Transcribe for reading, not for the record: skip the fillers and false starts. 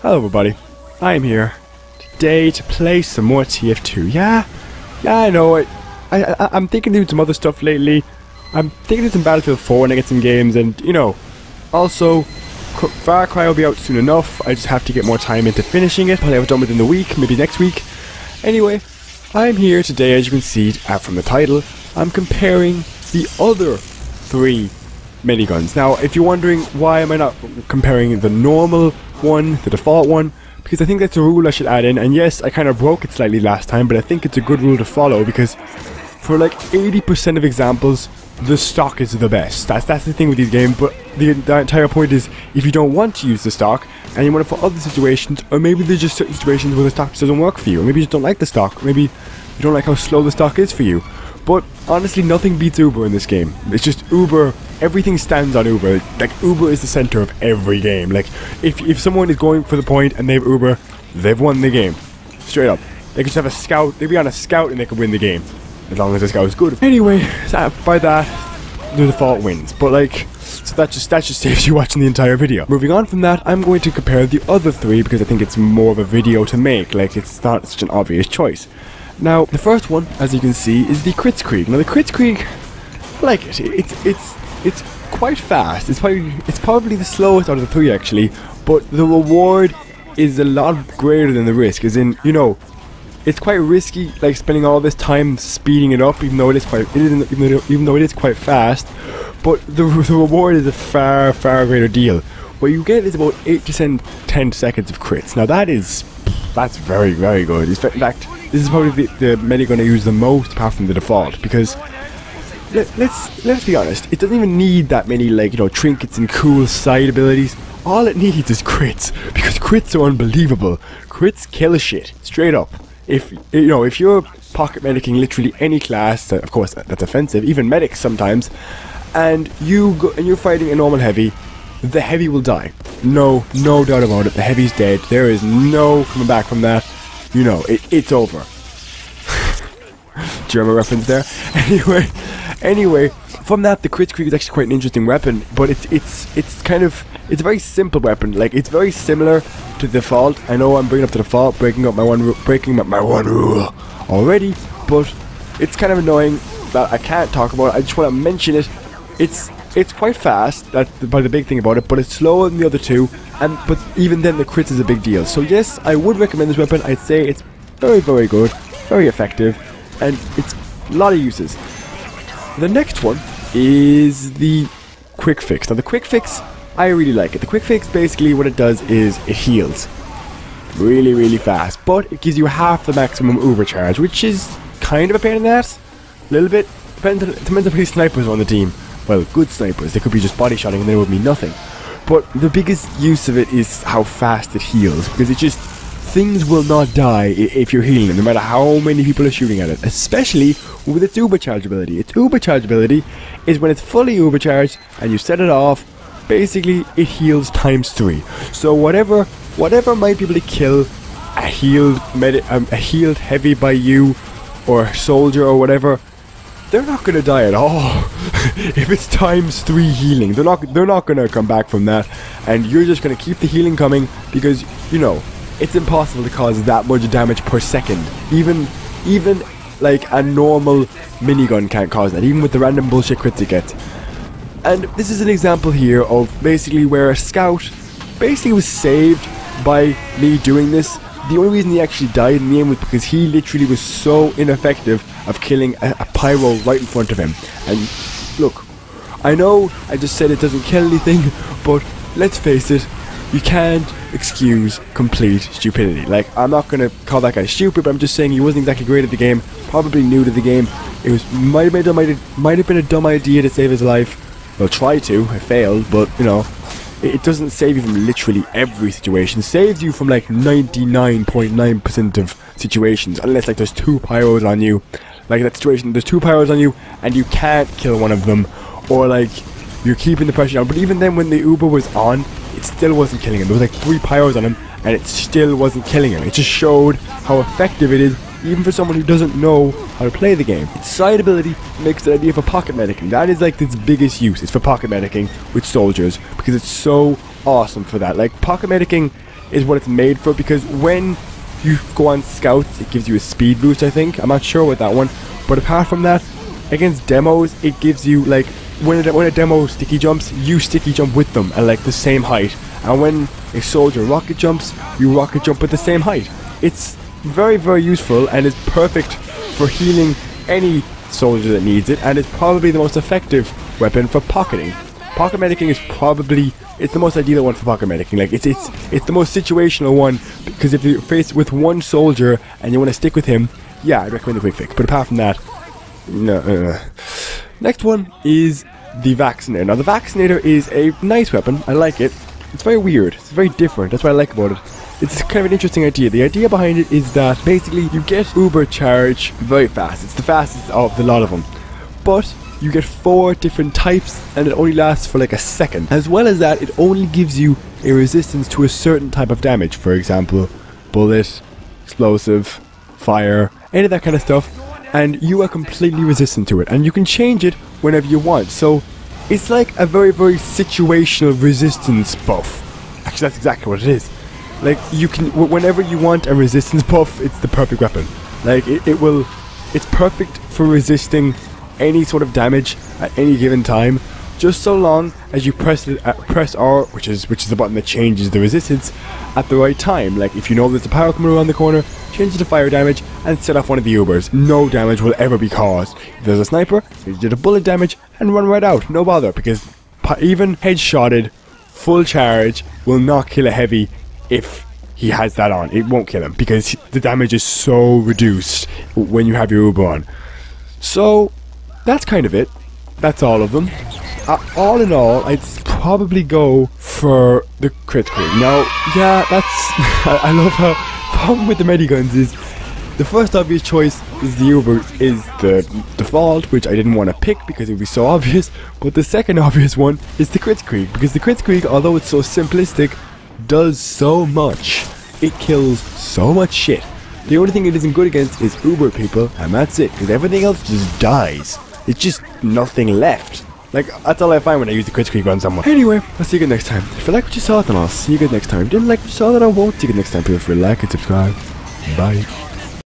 Hello everybody, I am here today to play some more TF2. Yeah, I know, I'm thinking of doing some other stuff lately. I'm thinking of some Battlefield 4 when I get some games, and you know, also Far Cry will be out soon enough. I just have to get more time into finishing it. Probably have it done within the week, maybe next week. Anyway, I'm here today, as you can see from the title. I'm comparing the other 3 miniguns. Now, if you're wondering why am I not comparing the normal one, the default one, because I think that's a rule I should add in, and yes, I kind of broke it slightly last time, but I think it's a good rule to follow, because for like 80% of examples, the stock is the best. That's the thing with these games, but the entire point is, if you don't want to use the stock, and you want it for other situations, or maybe there's just certain situations where the stock just doesn't work for you, or maybe you just don't like the stock, maybe you don't like how slow the stock is for you. But honestly, nothing beats Uber in this game. It's just Uber. Everything stands on Uber. Like, Uber is the center of every game. Like, if someone is going for the point and they have Uber, they've won the game. Straight up. They could just have a scout. They'd be on a scout and they could win the game, as long as the scout is good. Anyway, by that, the default wins. But like, so that just saves you watching the entire video. Moving on from that, I'm going to compare the other 3 because I think it's more of a video to make. Like, it's not such an obvious choice. Now, the first one, as you can see, is the Kritzkrieg. Now, the Kritzkrieg, I like it. It's quite fast. It's probably the slowest out of the 3 actually, but the reward is a lot greater than the risk. As in, you know, it's quite risky, like spending all this time speeding it up, even though it is quite fast. But the reward is a far very deal. What you get is about 8 to 10 seconds of crits. Now that's very good. In fact, this is probably the Medigun I use the most, apart from the default, because let's be honest, it doesn't even need that many, like, you know, trinkets and cool side abilities. All it needs is crits, because crits are unbelievable. Crits kill shit, straight up. If you know, if you're pocket medicing literally any class, of course that's offensive, even medics sometimes, and you're fighting a normal heavy, the heavy will die. No doubt about it. The heavy's dead. There is no coming back from that. You know, it's over. German reference there. Anyway, from that, the Kritzkrieg is actually quite an interesting weapon, but it's a very simple weapon. Like, it's very similar to the default. I know I'm bringing up the default, breaking my one rule already, but it's kind of annoying that I can't talk about it. I just want to mention it. It's quite fast. That's probably the big thing about it, but it's slower than the other 2. But even then, the crits is a big deal. So yes, I would recommend this weapon. I'd say it's very good, very effective, and it's a lot of uses. The next one is the Quickfix. Now the Quickfix, I really like it. The Quickfix, basically what it does is it heals really fast, but it gives you half the maximum Uber charge, which is kind of a pain in the ass. A little bit. Depends on how many snipers are on the team. Well, good snipers. They could be just body shotting and then it would mean nothing. But the biggest use of it is how fast it heals, because it just, things will not die if you're healing them, no matter how many people are shooting at it, especially with its Uber charge ability. Its Uber charge ability is when it's fully Uber charged and you set it off, basically it heals ×3. So whatever might be able to kill a healed heavy by you, or soldier or whatever, they're not gonna die at all. If it's ×3 healing, they're not gonna come back from that, and you're just gonna keep the healing coming, because you know it's impossible to cause that much damage per second. Even like a normal minigun can't cause that, even with the random bullshit crits it gets. And this is an example here of basically where a scout basically was saved by me doing this. The only reason he actually died in the end was because he literally was so ineffective of killing a pyro right in front of him. And look, I know I just said it doesn't kill anything, but let's face it, you can't excuse complete stupidity. Like, I'm not gonna call that guy stupid, but I'm just saying he wasn't exactly great at the game, probably new to the game. It was might have been a dumb idea to save his life. Well, try to, it failed, but you know, it doesn't save you from literally every situation. It saves you from like 99.9% of situations, unless like there's 2 pyros on you. Like that situation, there's 2 pyros on you and you can't kill one of them, or like you're keeping the pressure down. But even then, when the Uber was on, it still wasn't killing him. There was like 3 pyros on him and it still wasn't killing him. It just showed how effective it is, even for someone who doesn't know how to play the game. Its side ability makes the idea for pocket medicing. That is like its biggest use. It's for pocket medicing with soldiers, because it's so awesome for that. Like, pocket medicing is what it's made for, because when you go on scouts, it gives you a speed boost, I think. I'm not sure with that one. But apart from that, against demos, it gives you, like, when a demo sticky jumps, you sticky jump with them at, like, the same height. And when a soldier rocket jumps, you rocket jump at the same height. It's very, very useful, and is perfect for healing any soldier that needs it, and it's probably the most effective weapon for pocketing. Pocket medicing is probably, it's the most ideal one for pocket medicing. Like, it's the most situational one, because if you're faced with one soldier and you want to stick with him, yeah, I'd recommend the quick fix. But apart from that, no. Next one is the Vaccinator. Now, the Vaccinator is a nice weapon. I like it. It's very weird. It's very different. That's what I like about it. It's kind of an interesting idea. The idea behind it is that basically you get Uber charge very fast. It's the fastest of the lot of them. But you get 4 different types, and it only lasts for like a second. As well as that, it only gives you a resistance to a certain type of damage. For example, bullet, explosive, fire, any of that kind of stuff. And you are completely resistant to it. And you can change it whenever you want. So it's like a very, very situational resistance buff. Actually, that's exactly what it is. Like, you can, whenever you want a resistance buff, it's the perfect weapon. Like, it's perfect for resisting any sort of damage at any given time, just so long as you press R, which is the button that changes the resistance, at the right time. Like, if you know there's a power coming around the corner, change it to fire damage and set off one of the Ubers. No damage will ever be caused. If there's a sniper, you did a bullet damage and run right out. No bother, because even headshotted, full charge will not kill a heavy if he has that on. It won't kill him, because the damage is so reduced when you have your Uber on. So that's kind of it. That's all of them. All in all, I'd probably go for the critical. Now, yeah, that's I love how the problem with the Mediguns is the first obvious choice is the Uber is the default, which I didn't want to pick because it would be so obvious. But the second obvious one is the Kritzkrieg, because the Kritzkrieg, although it's so simplistic, does so much. It kills so much shit. The only thing it isn't good against is Uber people, and that's it, because everything else just dies. It's just nothing left. Like, that's all I find when I use the Kritzkrieg on someone. Anyway, I'll see you again next time. If you like what you saw, then I'll see you again next time. If you didn't like what you saw, then I won't see you again next time. Feel free to like and subscribe. Bye.